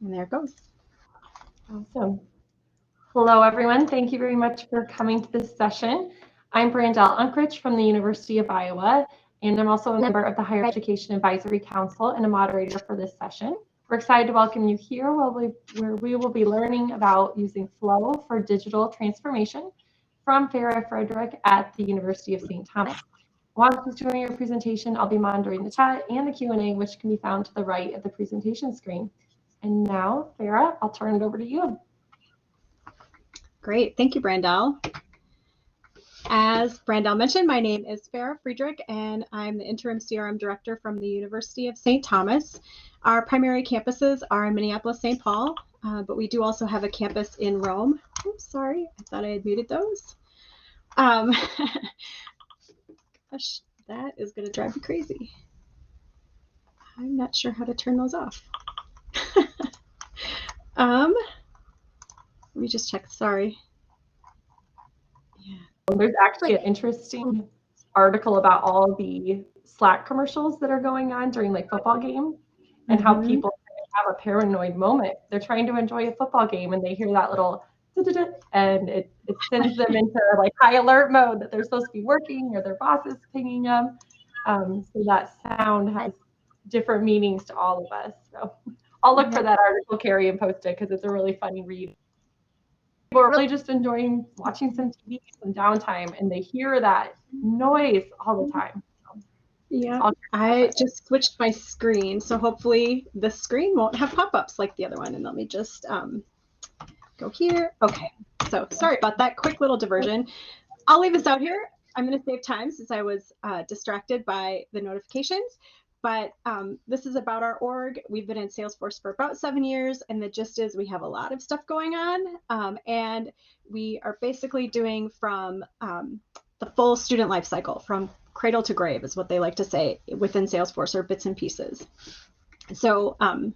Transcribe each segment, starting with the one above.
And there it goes. Awesome. Hello, everyone. Thank you very much for coming to this session. I'm Brandelle Unkrich from the University of Iowa, and I'm also a member of the Higher Education Advisory Council and a moderator for this session. We're excited to welcome you here where we will be learning about using Flow for digital transformation from Farrah Friedrich at the University of St. Thomas. While I was doing your presentation, I'll be monitoring the chat and the Q&A, which can be found to the right of the presentation screen. And now, Farrah, I'll turn it over to you. Great. Thank you, Brandelle. As Brandelle mentioned, my name is Farrah Friedrich, and I'm the interim CRM director from the University of St. Thomas. Our primary campuses are in Minneapolis, St. Paul, but we do also have a campus in Rome. Oops, sorry, I thought I had muted those. Gosh, that is going to drive me crazy. I'm not sure how to turn those off. Let me just check. Sorry. Yeah. There's actually an interesting article about all the Slack commercials that are going on during like football games and how people have a paranoid moment. They're trying to enjoy a football game and they hear that little and it sends them into like high alert mode that they're supposed to be working or their boss is pinging them. So that sound has different meanings to all of us. So I'll look for that article, Carrie, and post it because it's a really funny read. People are really just enjoying watching some TV, some downtime, and they hear that noise all the time. Yeah, I just switched my screen, so hopefully the screen won't have pop-ups like the other one. And let me just go here. Okay, so sorry about that quick little diversion. I'll leave this out here. I'm going to save time since I was distracted by the notifications. But this is about our org. We've been in Salesforce for about 7 years, and the gist is we have a lot of stuff going on, and we are basically doing from the full student life cycle, from cradle to grave is what they like to say within Salesforce, or bits and pieces. So I'll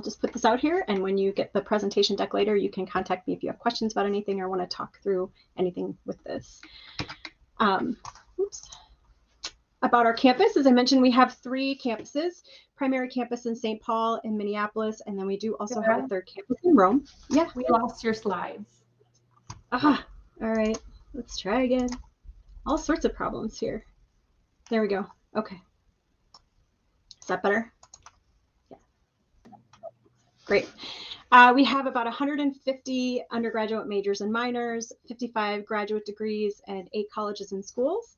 just put this out here, and when you get the presentation deck later, you can contact me if you have questions about anything or want to talk through anything with this. Oops. About our campus, as I mentioned, we have 3 campuses, primary campus in St. Paul and Minneapolis, and then we do also have a 3rd campus in Rome. Yeah. We lost your slides. All right, let's try again. All sorts of problems here. There we go. Okay. Is that better? Yeah. Great. We have about 150 undergraduate majors and minors, 55 graduate degrees, and 8 colleges and schools.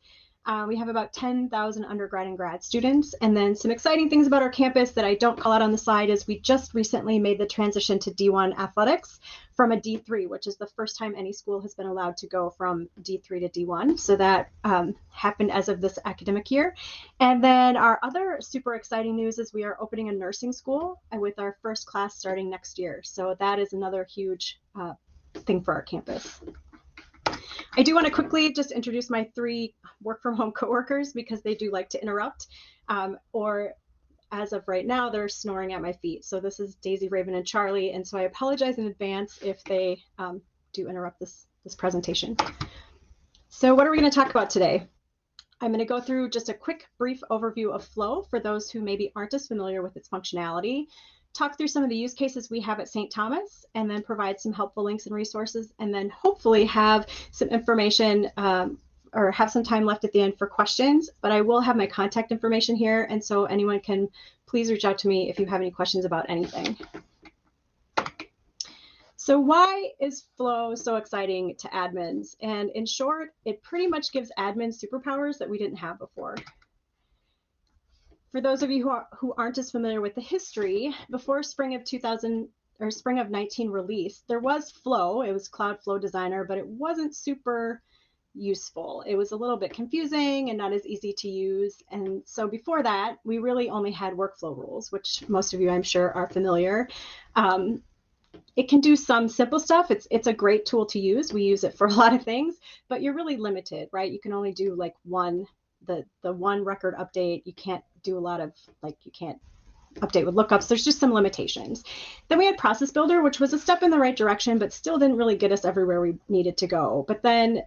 We have about 10,000 undergrad and grad students. And then some exciting things about our campus that I don't call out on the slide is we just recently made the transition to D1 athletics from a D3, which is the first time any school has been allowed to go from D3 to D1. So that happened as of this academic year. And then our other super exciting news is we are opening a nursing school with our first class starting next year. So that is another huge thing for our campus. I do want to quickly just introduce my 3 work from home coworkers because they do like to interrupt, or as of right now, they're snoring at my feet. So this is Daisy, Raven, and Charlie. And so I apologize in advance if they do interrupt this presentation. So what are we going to talk about today? I'm going to go through just a quick, brief overview of Flow for those who maybe aren't as familiar with its functionality, talk through some of the use cases we have at St. Thomas, and then provide some helpful links and resources, and then hopefully have some information or have some time left at the end for questions. But I will have my contact information here, and so anyone can please reach out to me if you have any questions about anything. So why is Flow so exciting to admins? And in short, it pretty much gives admins superpowers that we didn't have before. For those of you who aren't as familiar with the history, before spring of 19 release, there was Flow. It was Cloud Flow Designer, but it wasn't super useful. It was a little bit confusing and not as easy to use. And so before that, we really only had workflow rules, which most of you, I'm sure, are familiar. It can do some simple stuff. It's a great tool to use. We use it for a lot of things, but you're really limited, right? You can only do like the one record update. You can't do a lot of, like, you can't update with lookups. There's just some limitations. Then we had Process Builder, which was a step in the right direction, but still didn't really get us everywhere we needed to go. But then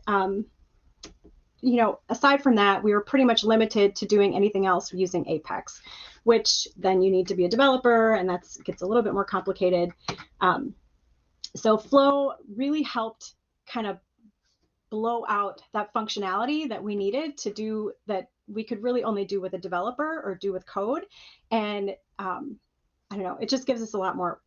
aside from that, we were pretty much limited to doing anything else using Apex, which then you need to be a developer, and that gets a little bit more complicated. So Flow really helped kind of blow out that functionality that we needed to do that we could really only do with a developer or do with code. And I don't know, it just gives us a lot more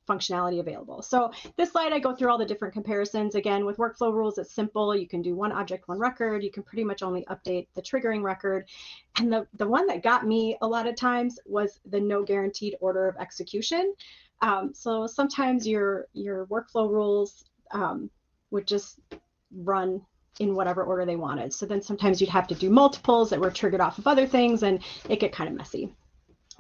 functionality available. So this slide, I go through all the different comparisons. Again, with workflow rules, it's simple. You can do one object, one record. You can pretty much only update the triggering record. And the one that got me a lot of times was the no guaranteed order of execution. So sometimes your workflow rules would just run in whatever order they wanted. So then sometimes you'd have to do multiples that were triggered off of other things, and it get kind of messy.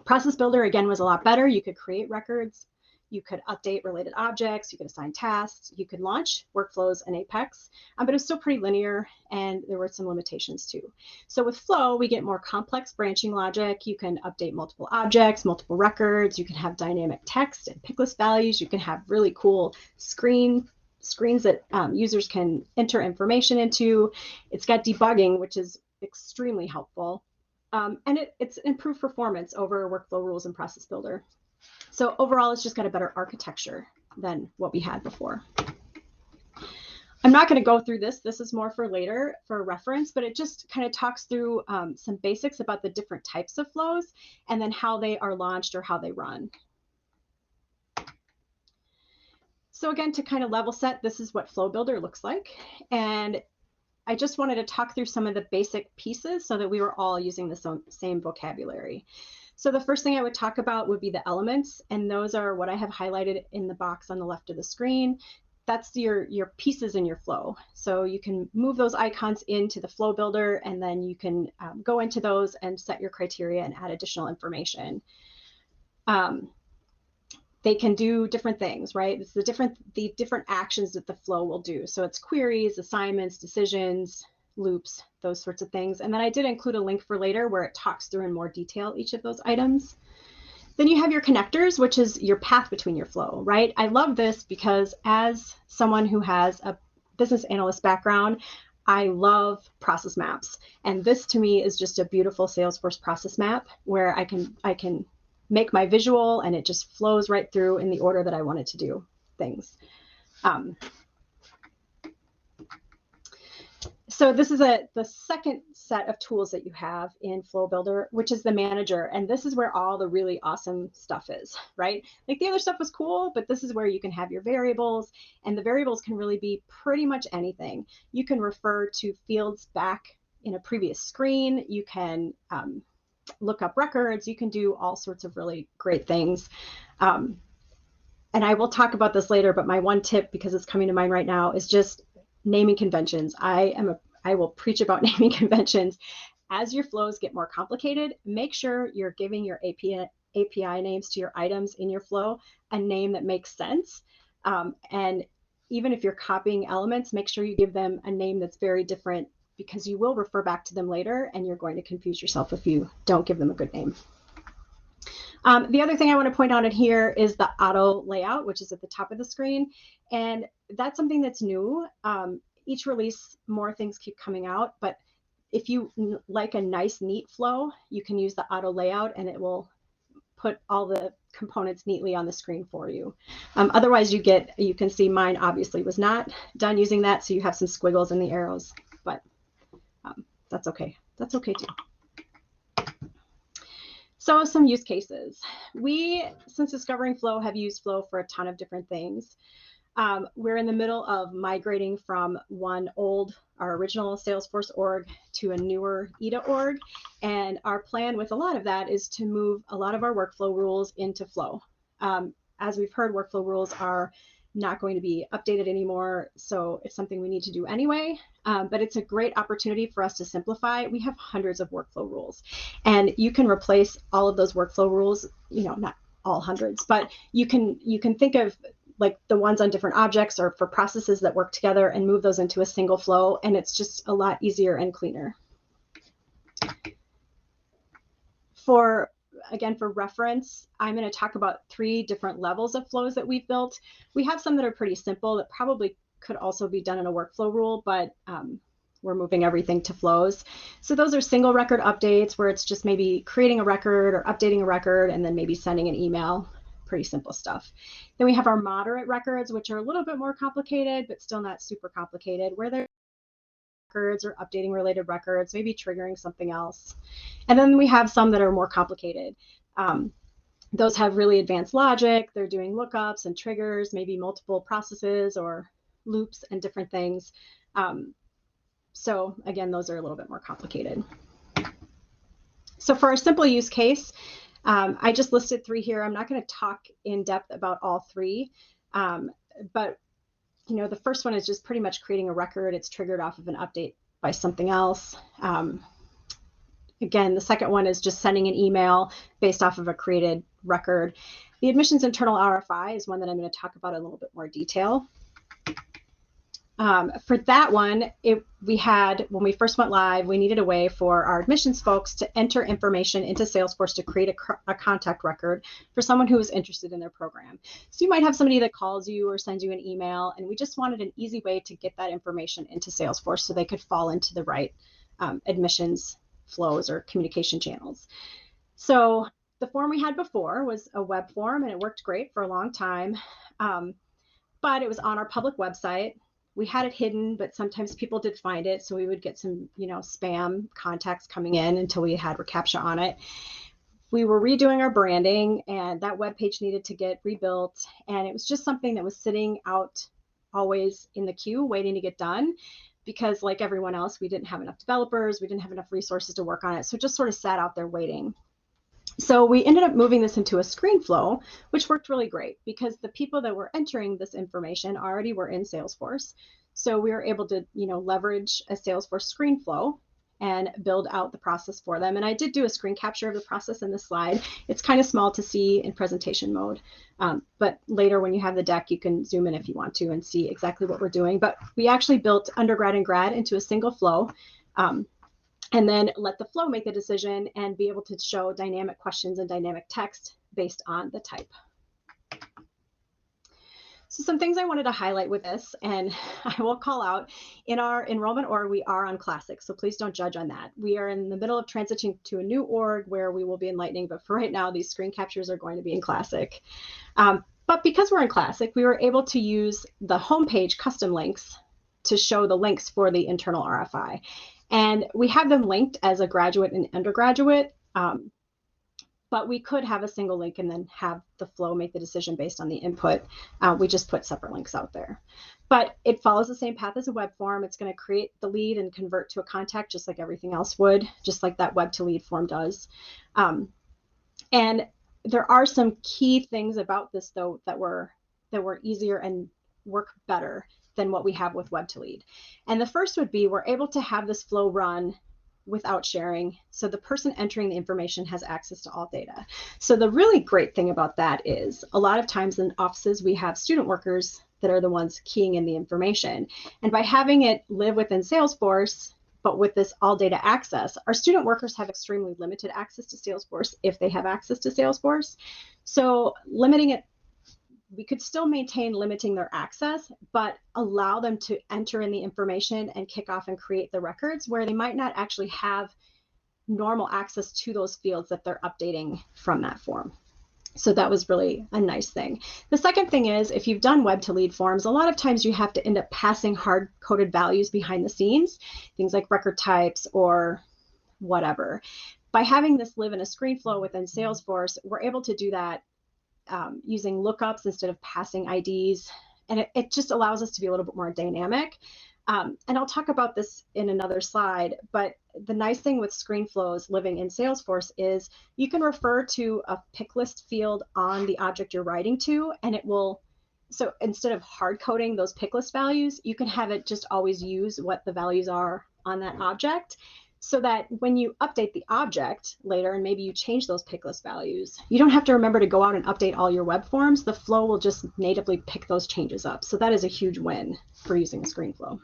Process Builder, again, was a lot better. You could create records, you could update related objects, you could assign tasks, you could launch workflows in Apex, but it was still pretty linear, and there were some limitations too. So with Flow, we get more complex branching logic. You can update multiple objects, multiple records, you can have dynamic text and picklist values, you can have really cool screens that users can enter information into. It's got debugging, which is extremely helpful. And it's improved performance over workflow rules and Process Builder. So overall, it's just got a better architecture than what we had before. I'm not going to go through this. This is more for later for reference, but it just kind of talks through some basics about the different types of flows and then how they are launched or how they run. So again, to kind of level set, this is what Flow Builder looks like. And I just wanted to talk through some of the basic pieces so that we were all using the same vocabulary. So the first thing I would talk about would be the elements, and those are what I have highlighted in the box on the left of the screen. That's your pieces in your flow. So you can move those icons into the Flow Builder, and then you can go into those and set your criteria and add additional information. They can do different things, right? It's the different actions that the flow will do. So it's queries, assignments, decisions, loops, those sorts of things. And then I did include a link for later where it talks through in more detail each of those items. Then you have your connectors, which is your path between your flow, right? I love this because as someone who has a business analyst background, I love process maps. And this to me is just a beautiful Salesforce process map where I can make my visual and it just flows right through in the order that I wanted to do things. So this is the second set of tools that you have in Flow Builder, which is the manager. And this is where all the really awesome stuff is, right? Like the other stuff was cool, but this is where you can have your variables, and the variables can really be pretty much anything. You can refer to fields back in a previous screen. You can look up records. You can do all sorts of really great things. And I will talk about this later, but my one tip, because it's coming to mind right now, is just naming conventions. I will preach about naming conventions. As your flows get more complicated, make sure you're giving your API names to your items in your flow a name that makes sense. And even if you're copying elements, make sure you give them a name that's very different, because you will refer back to them later and you're going to confuse yourself if you don't give them a good name. The other thing I want to point out in here is the auto layout, which is at the top of the screen. And that's something that's new. Each release, more things keep coming out. But if you like a nice, neat flow, you can use the auto layout and it will put all the components neatly on the screen for you. Otherwise, you can see mine obviously was not done using that. So you have some squiggles in the arrows, but that's okay. That's okay too. So some use cases. We, since discovering Flow, have used Flow for a ton of different things. We're in the middle of migrating from our original Salesforce org to a newer EDA org. And our plan with a lot of that is to move a lot of our workflow rules into Flow. As we've heard, workflow rules are not going to be updated anymore. So it's something we need to do anyway, but it's a great opportunity for us to simplify. We have hundreds of workflow rules, and you can replace all of those workflow rules, not all hundreds, but you can think of like the ones on different objects or for processes that work together and move those into a single flow. And it's just a lot easier and cleaner. Again, for reference, I'm going to talk about 3 different levels of flows that we've built. We have some that are pretty simple that probably could also be done in a workflow rule, but we're moving everything to flows. So those are single record updates where it's just maybe creating a record or updating a record and then maybe sending an email. Pretty simple stuff. Then we have our moderate records, which are a little bit more complicated, but still not super complicated, where they're records or updating related records, maybe triggering something else. And then we have some that are more complicated. Those have really advanced logic. They're doing lookups and triggers, maybe multiple processes or loops and different things. So again, those are a little bit more complicated. So for our simple use case, I just listed 3 here. I'm not going to talk in depth about all 3, but the first one is just pretty much creating a record. It's triggered off of an update by something else. Again, the second one is just sending an email based off of a created record. The admissions internal RFI is one that I'm going to talk about in a little bit more detail. For that one, when we first went live, we needed a way for our admissions folks to enter information into Salesforce to create a contact record for someone who was interested in their program. So you might have somebody that calls you or sends you an email, and we just wanted an easy way to get that information into Salesforce so they could fall into the right admissions flows or communication channels. So the form we had before was a web form, and it worked great for a long time, but it was on our public website. We had it hidden, but sometimes people did find it, so we would get some spam contacts coming in until we had reCAPTCHA on it. We were redoing our branding, and that web page needed to get rebuilt, and it was just something that was sitting out always in the queue waiting to get done, because like everyone else, we didn't have enough developers, we didn't have enough resources to work on it, so it just sort of sat out there waiting. So we ended up moving this into a screen flow, which worked really great because the people that were entering this information already were in Salesforce. So we were able to, leverage a Salesforce screen flow and build out the process for them. And I did do a screen capture of the process in the slide. It's kind of small to see in presentation mode, but later when you have the deck, you can zoom in if you want to and see exactly what we're doing. But we actually built undergrad and grad into a single flow. And then let the flow make the decision and be able to show dynamic questions and dynamic text based on the type. So some things I wanted to highlight with this, and I will call out, in our enrollment org, we are on Classic, so please don't judge on that. We are in the middle of transitioning to a new org where we will be in Lightning, but for right now, these screen captures are going to be in Classic. But because we're in Classic, we were able to use the homepage custom links to show the links for the internal RFI. And we have them linked as a graduate and undergraduate, but we could have a single link and then have the flow make the decision based on the input. We just put separate links out there. But it follows the same path as a web form. It's going to create the lead and convert to a contact just like everything else would, just like that web to lead form does. And there are some key things about this, though, that were easier and work better than what we have with web to lead. And the first would be we're able to have this flow run without sharing. So the person entering the information has access to all data. So the really great thing about that is a lot of times in offices, we have student workers that are the ones keying in the information. And by having it live within Salesforce, but with this all data access, our student workers have extremely limited access to Salesforce if they have access to Salesforce. So limiting it, we could still maintain limiting their access, but allow them to enter in the information and kick off and create the records where they might not actually have normal access to those fields that they're updating from that form. So that was really a nice thing. The second thing is, if you've done web to lead forms, a lot of times you have to end up passing hard-coded values behind the scenes, things like record types or whatever. By having this live in a screen flow within Salesforce, we're able to do that using lookups instead of passing IDs. And it just allows us to be a little bit more dynamic. And I'll talk about this in another slide, but the nice thing with screen flows living in Salesforce is you can refer to a pick list field on the object you're writing to, and it will, so instead of hard coding those pick list values, you can have it just always use what the values are on that object, so that when you update the object later and maybe you change those pick list values, you don't have to remember to go out and update all your web forms. The flow will just natively pick those changes up. So that is a huge win for using a screen flow.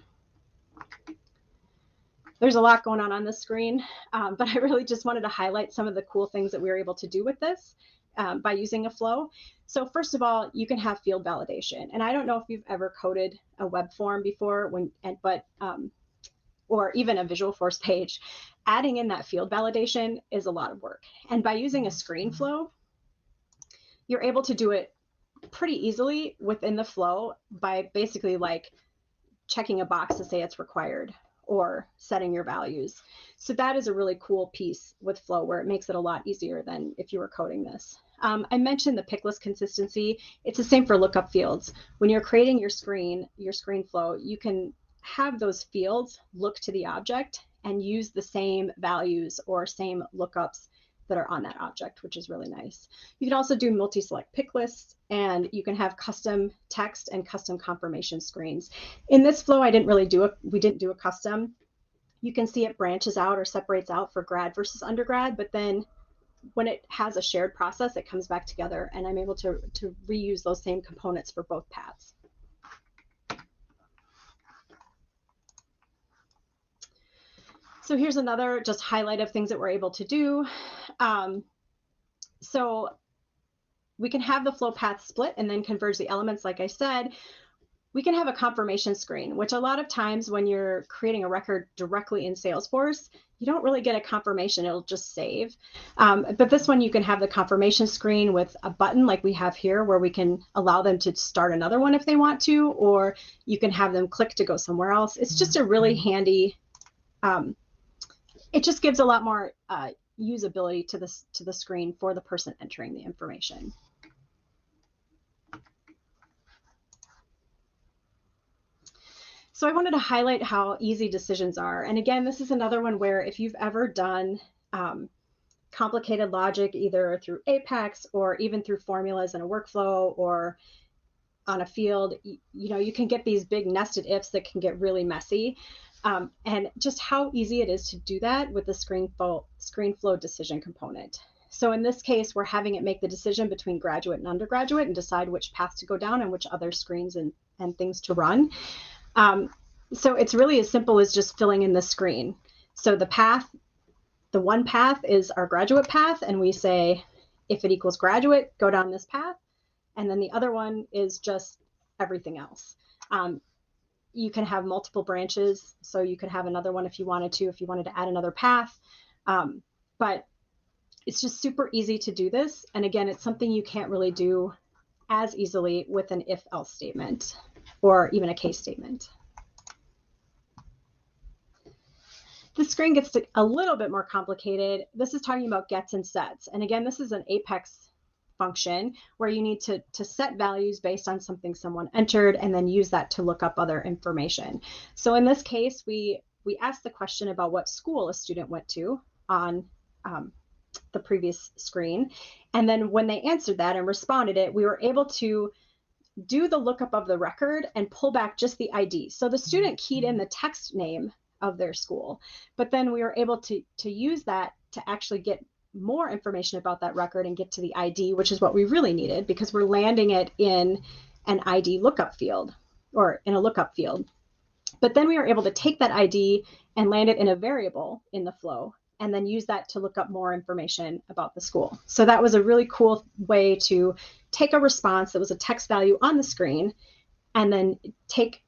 There's a lot going on this screen, but I really just wanted to highlight some of the cool things that we were able to do with this by using a flow. So first of all, you can have field validation. And I don't know if you've ever coded a web form before, but or even a Visualforce page, adding in that field validation is a lot of work. And by using a screen flow, you're able to do it pretty easily within the flow by basically like checking a box to say it's required or setting your values. So that is a really cool piece with Flow where it makes it a lot easier than if you were coding this. I mentioned the pick list consistency. It's the same for lookup fields. When you're creating your screen flow, you can have those fields look to the object and use the same values or same lookups that are on that object, which is really nice. You can also do multi-select pick lists, and you can have custom text and custom confirmation screens. In this flow, we didn't do a custom. You can see it branches out or separates out for grad versus undergrad, but then when it has a shared process, it comes back together, and I'm able to reuse those same components for both paths. So here's another just highlight of things that we're able to do. So we can have the flow path split and then converge the elements, like I said. We can have a confirmation screen, which a lot of times when you're creating a record directly in Salesforce, you don't really get a confirmation, it'll just save. But this one, you can have the confirmation screen with a button like we have here where we can allow them to start another one if they want to, or you can have them click to go somewhere else. It's just a really handy, it just gives a lot more usability to the screen for the person entering the information. So I wanted to highlight how easy decisions are. And again, this is another one where if you've ever done complicated logic, either through Apex or even through formulas in a workflow or on a field, you can get these big nested ifs that can get really messy. And just how easy it is to do that with the screen flow decision component. So in this case, we're having it make the decision between graduate and undergraduate and decide which path to go down and which other screens and things to run. So it's really as simple as just filling in the screen. So the one path is our graduate path, and we say, if it equals graduate, go down this path. And then the other one is just everything else. You can have multiple branches, so you could have another one if you wanted to add another path. But it's just super easy to do this. And again, it's something you can't really do as easily with an if-else statement or even a case statement. The screen gets a little bit more complicated. This is talking about gets and sets. And again, this is an Apex function where you need to set values based on something someone entered and then use that to look up other information. So in this case, we asked the question about what school a student went to on the previous screen. And then when they answered that and responded it, we were able to do the lookup of the record and pull back just the ID. So the student keyed in the text name of their school, but then we were able to use that to actually get more information about that record and get to the ID, which is what we really needed because we're landing it in an ID lookup field or in a lookup field. But then we were able to take that ID and land it in a variable in the flow and then use that to look up more information about the school. So that was a really cool way to take a response that was a text value on the screen and then take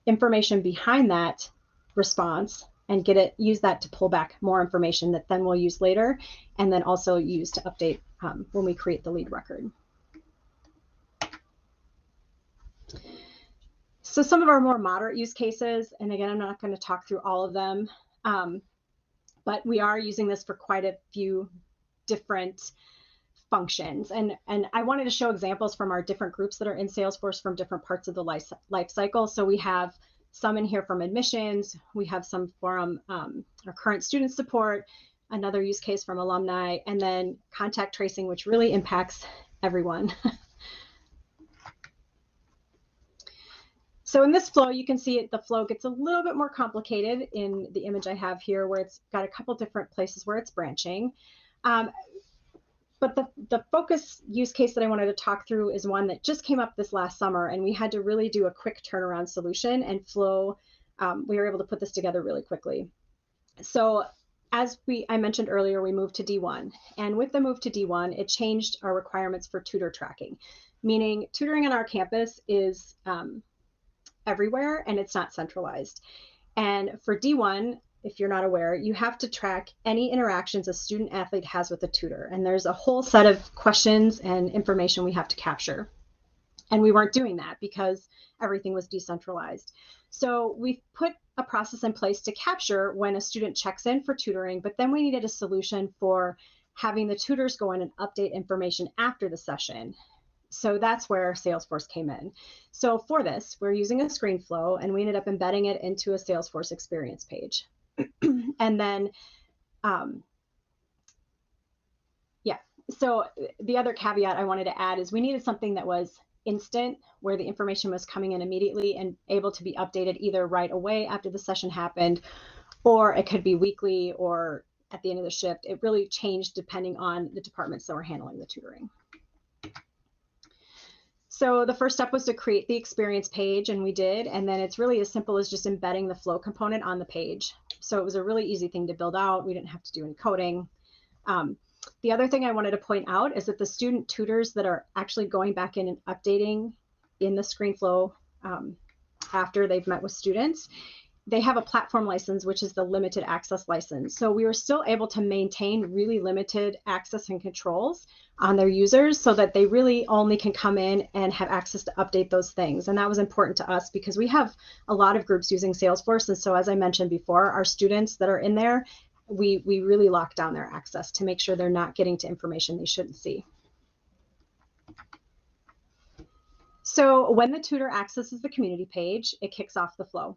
information behind that response and use that to pull back more information that then we'll use later and then also use to update when we create the lead record. So some of our more moderate use cases, and again, I'm not going to talk through all of them, but we are using this for quite a few different functions. And I wanted to show examples from our different groups that are in Salesforce from different parts of the life cycle. So we have some in here from admissions, we have some from our current student support, another use case from alumni, and then contact tracing, which really impacts everyone. So in this flow, you can see the flow gets a little bit more complicated in the image I have here, where it's got a couple different places where it's branching. But the focus use case that I wanted to talk through is one that just came up this last summer, and we had to really do a quick turnaround solution, and Flow, we were able to put this together really quickly. So as I mentioned earlier, we moved to D1, and with the move to D1, it changed our requirements for tutor tracking, meaning tutoring on our campus is everywhere and it's not centralized. And for D1, if you're not aware, you have to track any interactions a student athlete has with a tutor. And there's a whole set of questions and information we have to capture. And we weren't doing that because everything was decentralized. So we put a process in place to capture when a student checks in for tutoring, but then we needed a solution for having the tutors go in and update information after the session. So that's where Salesforce came in. So for this, we're using a screen flow, and we ended up embedding it into a Salesforce experience page. And then, so the other caveat I wanted to add is we needed something that was instant, where the information was coming in immediately and able to be updated either right away after the session happened, or it could be weekly or at the end of the shift. It really changed depending on the departments that were handling the tutoring. So the first step was to create the experience page, and we did. And then it's really as simple as just embedding the flow component on the page. So it was a really easy thing to build out. We didn't have to do any coding. The other thing I wanted to point out is that the student tutors that are actually going back in and updating in the screen flow after they've met with students, they have a platform license, which is the limited access license. So we were still able to maintain really limited access and controls on their users so that they really only can come in and have access to update those things. And that was important to us because we have a lot of groups using Salesforce. And so as I mentioned before, our students that are in there, we really lock down their access to make sure they're not getting to information they shouldn't see. So when the tutor accesses the community page, it kicks off the flow.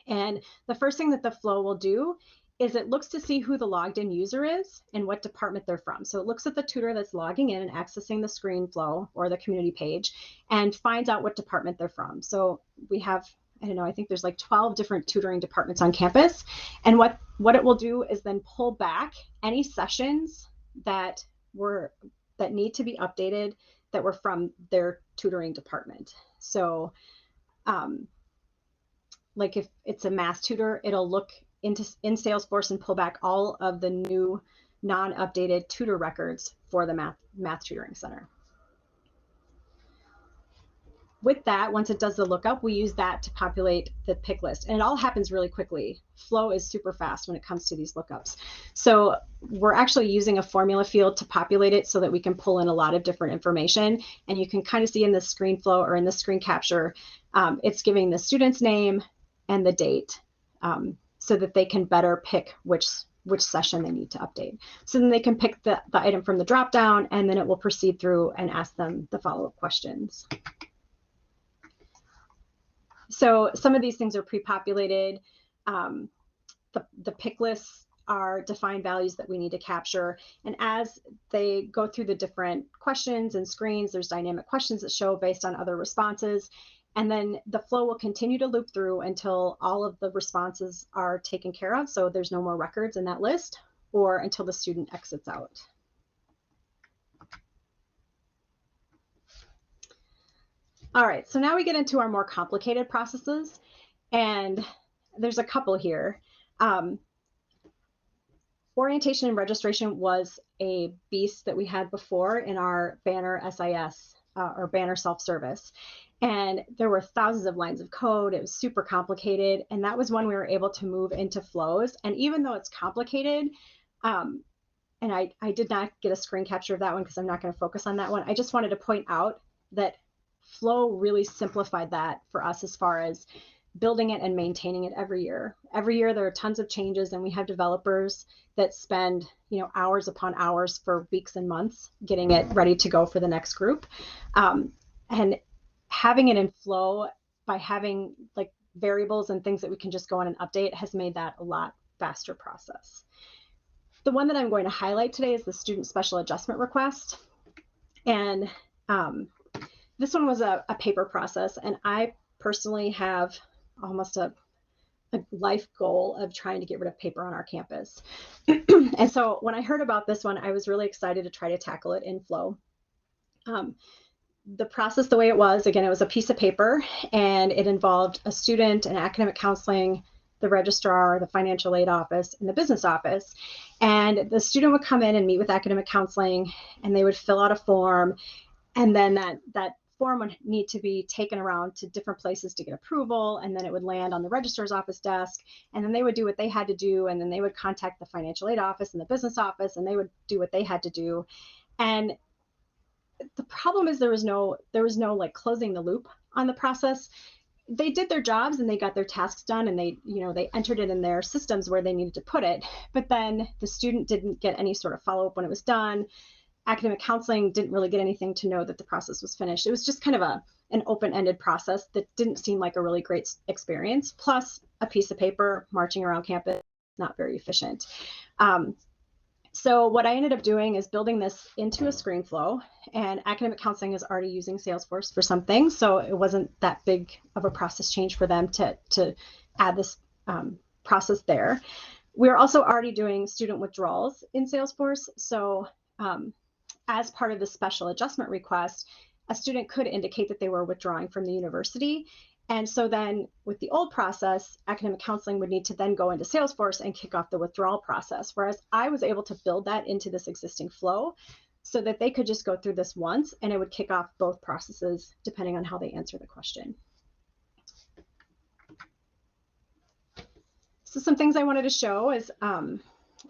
And the first thing that the flow will do is it looks to see who the logged in user is and what department they're from. So it looks at the tutor that's logging in and accessing the screen flow or the community page and finds out what department they're from. So we have, I don't know, I think there's like 12 different tutoring departments on campus. And what it will do is then pull back any sessions that need to be updated that were from their tutoring department. So like if it's a math tutor, it'll look in Salesforce and pull back all of the new non-updated tutor records for the math tutoring center. With that, once it does the lookup, we use that to populate the pick list. And it all happens really quickly. Flow is super fast when it comes to these lookups. So we're actually using a formula field to populate it so that we can pull in a lot of different information. And you can kind of see in the screen flow or in the screen capture, it's giving the student's name and the date so that they can better pick which session they need to update. So then they can pick the item from the dropdown, and then it will proceed through and ask them the follow-up questions. So some of these things are pre-populated. The pick lists are defined values that we need to capture. And as they go through the different questions and screens, there's dynamic questions that show based on other responses. And then the flow will continue to loop through until all of the responses are taken care of. So there's no more records in that list, or until the student exits out. All right, so now we get into our more complicated processes, and there's a couple here. Orientation and registration was a beast that we had before in our Banner SIS or Banner self-service. And there were thousands of lines of code. It was super complicated. And that was when we were able to move into flows. And even though it's complicated, and I did not get a screen capture of that one because I'm not going to focus on that one. I just wanted to point out that Flow really simplified that for us as far as building it and maintaining it every year. Every year there are tons of changes, and we have developers that spend, hours upon hours for weeks and months getting it ready to go for the next group. And having it in Flow by having like variables and things that we can just go in and update has made that a lot faster process. The one that I'm going to highlight today is the student special adjustment request. And this one was a paper process, and I personally have almost a life goal of trying to get rid of paper on our campus. And so when I heard about this one, I was really excited to try to tackle it in Flow. The process, the way it was, again, it was a piece of paper, and it involved a student, an academic counseling, the registrar, the financial aid office, and the business office. And the student would come in and meet with academic counseling, and they would fill out a form. And then that form would need to be taken around to different places to get approval, and then it would land on the registrar's office desk, and then they would do what they had to do, and then they would contact the financial aid office and the business office, and they would do what they had to do. And the problem is there was no like closing the loop on the process. They did their jobs and they got their tasks done, and they entered it in their systems where they needed to put it, but then the student didn't get any sort of follow-up when it was done. Academic counseling didn't really get anything to know that the process was finished. It was just kind of an open-ended process that didn't seem like a really great experience. Plus, a piece of paper marching around campus, not very efficient. So what I ended up doing is building this into a screen flow, and academic counseling is already using Salesforce for some things, so it wasn't that big of a process change for them to add this process there. We're also already doing student withdrawals in Salesforce, so as part of the special adjustment request, a student could indicate that they were withdrawing from the university. And so then with the old process, academic counseling would need to then go into Salesforce and kick off the withdrawal process. Whereas I was able to build that into this existing flow so that they could just go through this once and it would kick off both processes depending on how they answer the question. So some things I wanted to show is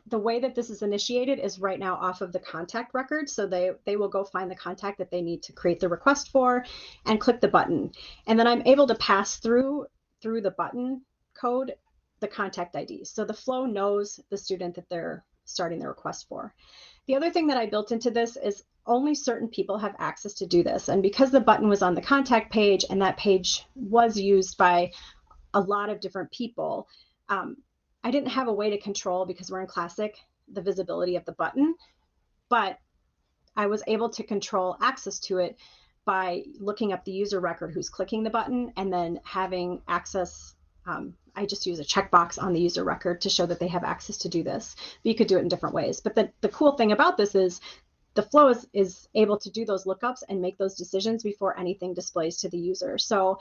the way that this is initiated is right now off of the contact record. So they will go find the contact that they need to create the request for and click the button. And then I'm able to pass through the button code the contact ID. So the flow knows the student that they're starting the request for. The other thing that I built into this is only certain people have access to do this. And because the button was on the contact page and that page was used by a lot of different people, I didn't have a way to control, because we're in Classic, the visibility of the button, but I was able to control access to it by looking up the user record who's clicking the button and then having access. I just use a checkbox on the user record to show that they have access to do this. But you could do it in different ways. But the cool thing about this is the flow is able to do those lookups and make those decisions before anything displays to the user. So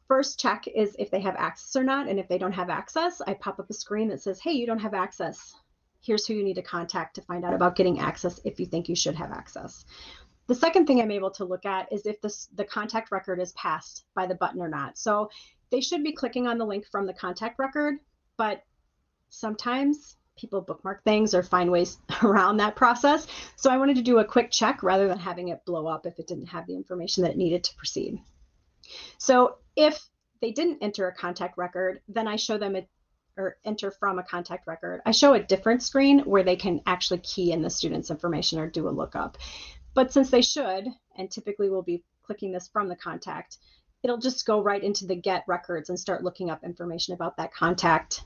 first check is if they have access or not. And if they don't have access, I pop up a screen that says, hey, you don't have access. Here's who you need to contact to find out about getting access if you think you should have access. The second thing I'm able to look at is if the contact record is passed by the button or not. So they should be clicking on the link from the contact record, but sometimes people bookmark things or find ways around that process. So I wanted to do a quick check rather than having it blow up if it didn't have the information that it needed to proceed. So if they didn't enter a contact record, then I show them or enter from a contact record. I show a different screen where they can actually key in the student's information or do a lookup. But since they should, and typically we'll be clicking this from the contact, it'll just go right into the get records and start looking up information about that contact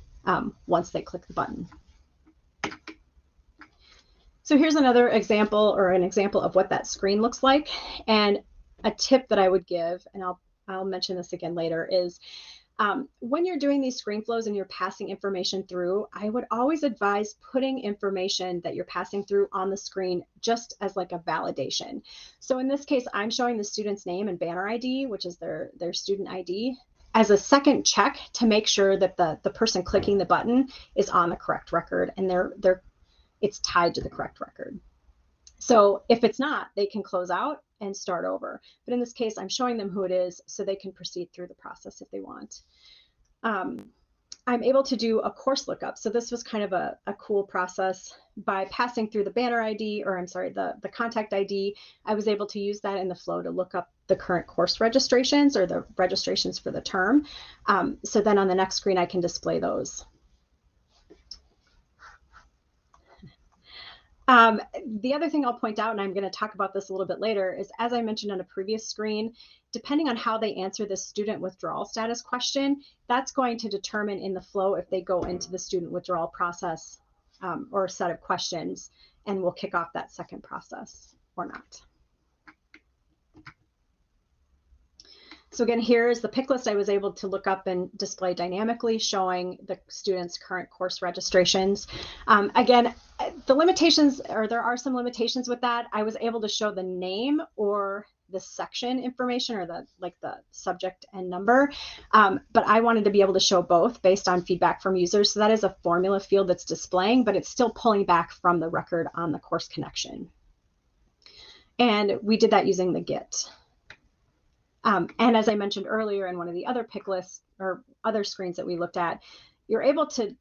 once they click the button. So here's another example, or an example of what that screen looks like. And a tip that I would give, and I'll mention this again later, is when you're doing these screen flows and you're passing information through, I would always advise putting information that you're passing through on the screen just as like a validation. So in this case, I'm showing the student's name and banner ID, which is their student ID, as a second check to make sure that the person clicking the button is on the correct record and it's tied to the correct record. So if it's not, they can close out and start over. But in this case, I'm showing them who it is so they can proceed through the process if they want. I'm able to do a course lookup. So this was kind of a cool process. By passing through the banner ID, or I'm sorry, the contact ID, I was able to use that in the flow to look up the current course registrations or the registrations for the term. So then on the next screen, I can display those. The other thing I'll point out, and I'm going to talk about this a little bit later, is as I mentioned on a previous screen, depending on how they answer the student withdrawal status question, that's going to determine in the flow if they go into the student withdrawal process or a set of questions, and we'll kick off that second process or not. So again, here is the pick list I was able to look up and display dynamically, showing the students' current course registrations. Again, the limitations, or there are some limitations with that. I was able to show the name or the section information, or the subject and number, but I wanted to be able to show both based on feedback from users. So that is a formula field that's displaying, but it's still pulling back from the record on the course connection. And we did that using the get. And as I mentioned earlier in one of the other pick lists or other screens that we looked at, you're able to,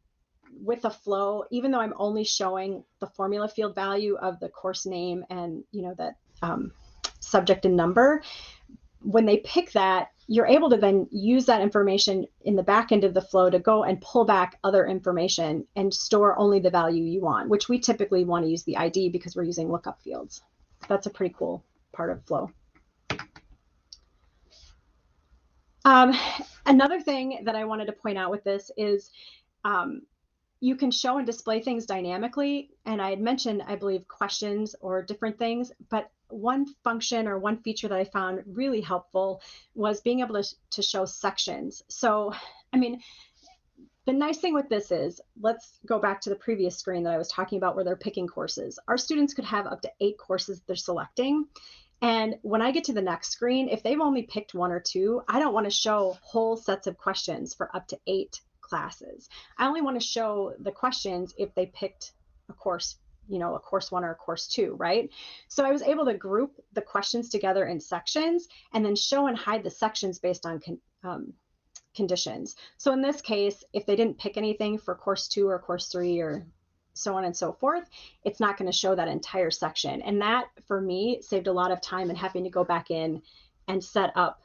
with a flow, even though I'm only showing the formula field value of the course name and that subject and number, when they pick that, you're able to then use that information in the back end of the flow to go and pull back other information and store only the value you want, which we typically want to use the ID because we're using lookup fields. That's a pretty cool part of Flow. Another thing that I wanted to point out with this is you can show and display things dynamically. And I had mentioned, I believe, questions or different things, but one function or one feature that I found really helpful was being able to show sections. So, I mean, the nice thing with this is, let's go back to the previous screen that I was talking about where they're picking courses. Our students could have up to 8 courses they're selecting. And when I get to the next screen, if they've only picked 1 or 2, I don't want to show whole sets of questions for up to 8 classes. I only want to show the questions if they picked a course, a course 1 or a course 2, right? So I was able to group the questions together in sections and then show and hide the sections based on conditions. So in this case, if they didn't pick anything for course 2 or course 3 or so on and so forth, it's not going to show that entire section. And that, for me, saved a lot of time in having to go back in and set up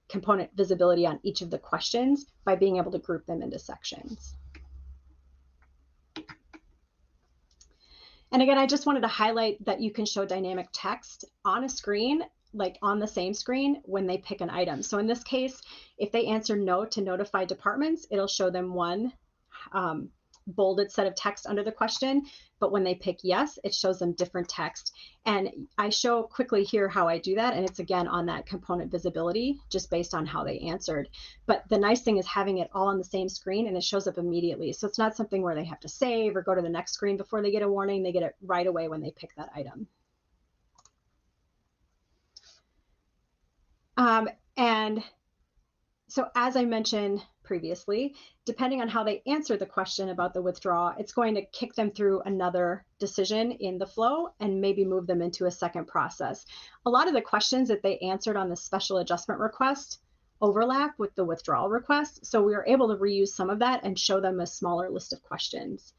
component visibility on each of the questions by being able to group them into sections. And again, I just wanted to highlight that you can show dynamic text on a screen, like on the same screen, when they pick an item. So in this case, if they answer no to notify departments, it'll show them one bolded set of text under the question, but when they pick yes, it shows them different text. And I show quickly here how I do that, and it's again on that component visibility, just based on how they answered. But the nice thing is having it all on the same screen, and it shows up immediately. So it's not something where they have to save or go to the next screen before they get a warning. They get it right away when they pick that item. And so as I mentioned previously, depending on how they answer the question about the withdrawal, it's going to kick them through another decision in the flow and maybe move them into a second process. A lot of the questions that they answered on the special adjustment request overlap with the withdrawal request. So we were able to reuse some of that and show them a smaller list of questions.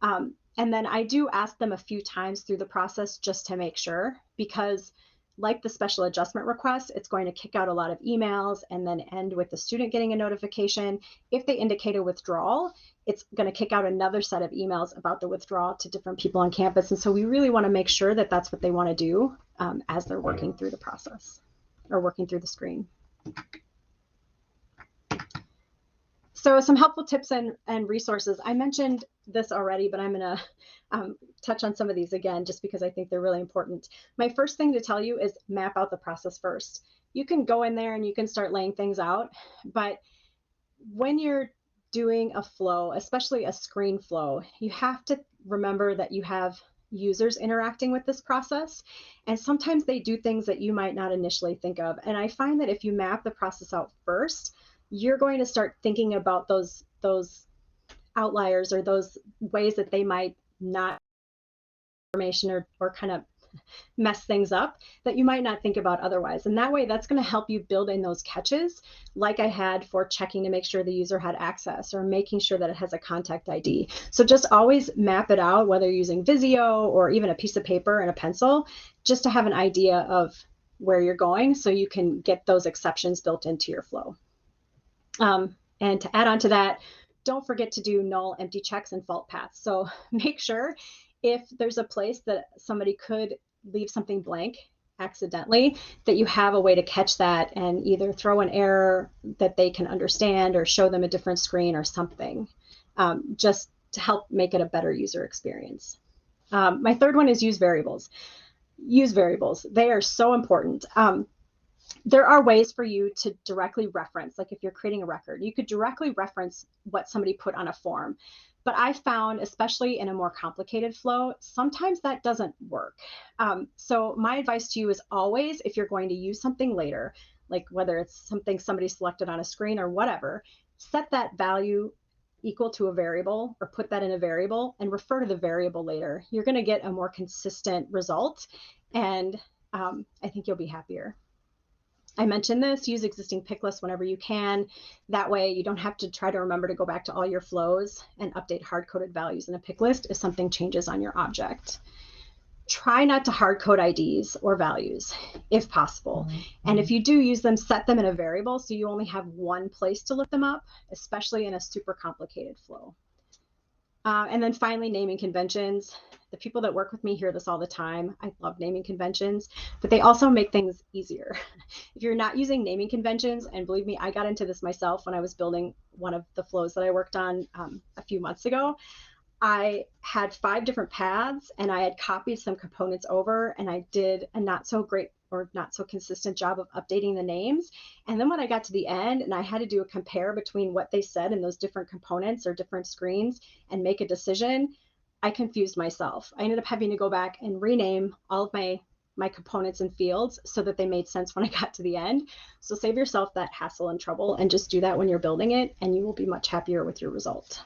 And then I do ask them a few times through the process just to make sure, because like the special adjustment request, it's going to kick out a lot of emails and then end with the student getting a notification. If they indicate a withdrawal, it's going to kick out another set of emails about the withdrawal to different people on campus. And so we really want to make sure that that's what they want to do as they're working through the process or working through the screen. So some helpful tips and resources. I mentioned this already, but I'm going to touch on some of these again, just because I think they're really important. My first thing to tell you is map out the process first. You can go in there and you can start laying things out, but when you're doing a flow, especially a screen flow, you have to remember that you have users interacting with this process. And sometimes they do things that you might not initially think of. And I find that if you map the process out first, you're going to start thinking about those outliers or those ways that they might not information or kind of mess things up that you might not think about otherwise. And that way, that's going to help you build in those catches, like I had for checking to make sure the user had access or making sure that it has a contact ID. So just always map it out, whether you're using Visio or even a piece of paper and a pencil, just to have an idea of where you're going so you can get those exceptions built into your flow. And to add on to that, don't forget to do null, empty checks, and fault paths. So make sure if there's a place that somebody could leave something blank accidentally, that you have a way to catch that and either throw an error that they can understand or show them a different screen or something, just to help make it a better user experience. My third one is use variables. Use variables. They are so important. There are ways for you to directly reference, like if you're creating a record, you could directly reference what somebody put on a form. But I found, especially in a more complicated flow, sometimes that doesn't work. So my advice to you is always, if you're going to use something later, like whether it's something somebody selected on a screen or whatever, set that value equal to a variable or put that in a variable and refer to the variable later. You're going to get a more consistent result, and I think you'll be happier. I mentioned this, use existing pick lists whenever you can. That way you don't have to try to remember to go back to all your flows and update hard-coded values in a pick list if something changes on your object. Try not to hard code IDs or values if possible. And if you do use them, set them in a variable so you only have one place to look them up, especially in a super complicated flow. And then finally, naming conventions. The people that work with me hear this all the time. I love naming conventions, but they also make things easier. If you're not using naming conventions, and believe me, I got into this myself when I was building one of the flows that I worked on a few months ago. I had 5 different paths and I had copied some components over, and I did a not so great or not so consistent job of updating the names. And then when I got to the end and I had to do a compare between what they said in those different components or different screens and make a decision, I confused myself. I ended up having to go back and rename all of my components and fields so that they made sense when I got to the end. So save yourself that hassle and trouble and just do that when you're building it, and you will be much happier with your result.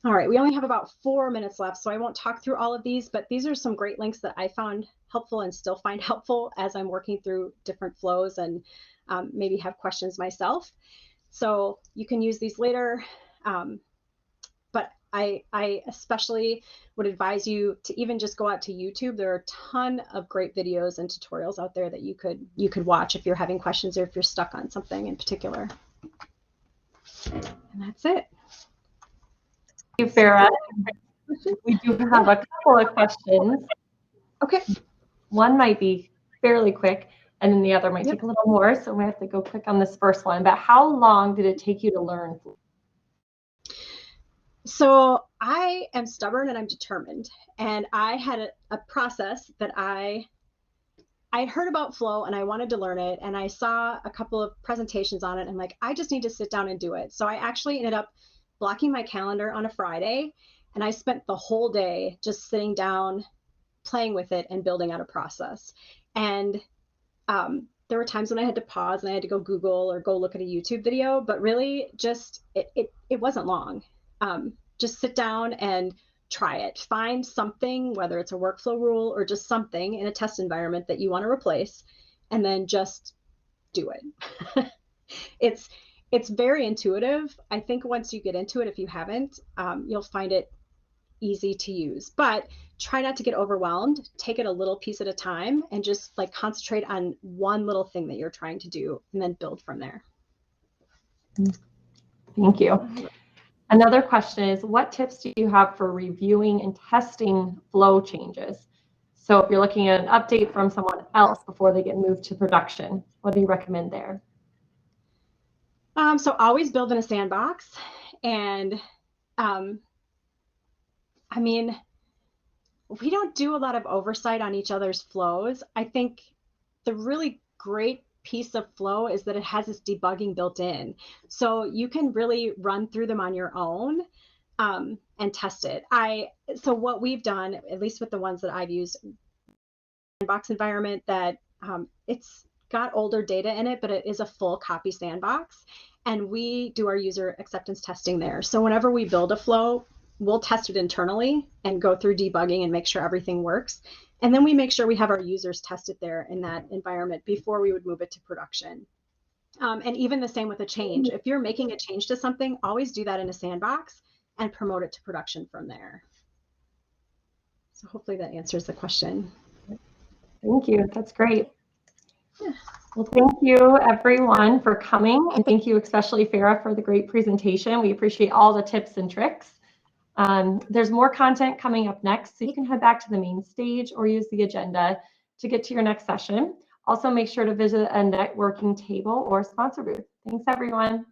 All right, we only have about 4 minutes left, so I won't talk through all of these, but these are some great links that I found helpful and still find helpful as I'm working through different flows and maybe have questions myself. So you can use these later, but I especially would advise you to even just go out to YouTube. There are a ton of great videos and tutorials out there that you could watch if you're having questions or if you're stuck on something in particular. And that's it. Thank you, Farrah. We do have a couple of questions. Okay. One might be fairly quick, and then the other might take a little more, so we have to go quick on this first one. But how long did it take you to learn? So I am stubborn and I'm determined, and I had a process that I had heard about Flow and I wanted to learn it, and I saw a couple of presentations on it, and I'm like, I just need to sit down and do it. So I actually ended up blocking my calendar on a Friday, and I spent the whole day just sitting down, playing with it and building out a process. And there were times when I had to pause and I had to go Google or go look at a YouTube video, but really just it wasn't long. Just sit down and try it. Find something, whether it's a workflow rule or just something in a test environment that you want to replace, and then just do it. It's very intuitive. I think once you get into it, if you haven't, you'll find it easy to use. But try not to get overwhelmed. Take it a little piece at a time and just like concentrate on one little thing that you're trying to do, and then build from there. Thank you. Another question is, what tips do you have for reviewing and testing flow changes? So if you're looking at an update from someone else before they get moved to production, what do you recommend there? So always build in a sandbox. And I mean, we don't do a lot of oversight on each other's flows. I think the really great piece of Flow is that it has this debugging built in. So you can really run through them on your own and test it. So what we've done, at least with the ones that I've used, sandbox environment, that it's got older data in it, but it is a full copy sandbox. And we do our user acceptance testing there. So whenever we build a flow, we'll test it internally and go through debugging and make sure everything works. And then we make sure we have our users test it there in that environment before we would move it to production. And even the same with a change. If you're making a change to something, always do that in a sandbox and promote it to production from there. So hopefully that answers the question. Thank you. That's great. Yeah. Well, thank you everyone for coming, and thank you especially Farrah for the great presentation. We appreciate all the tips and tricks. There's more content coming up next, so you can head back to the main stage or use the agenda to get to your next session. Also, make sure to visit a networking table or sponsor booth. Thanks, everyone.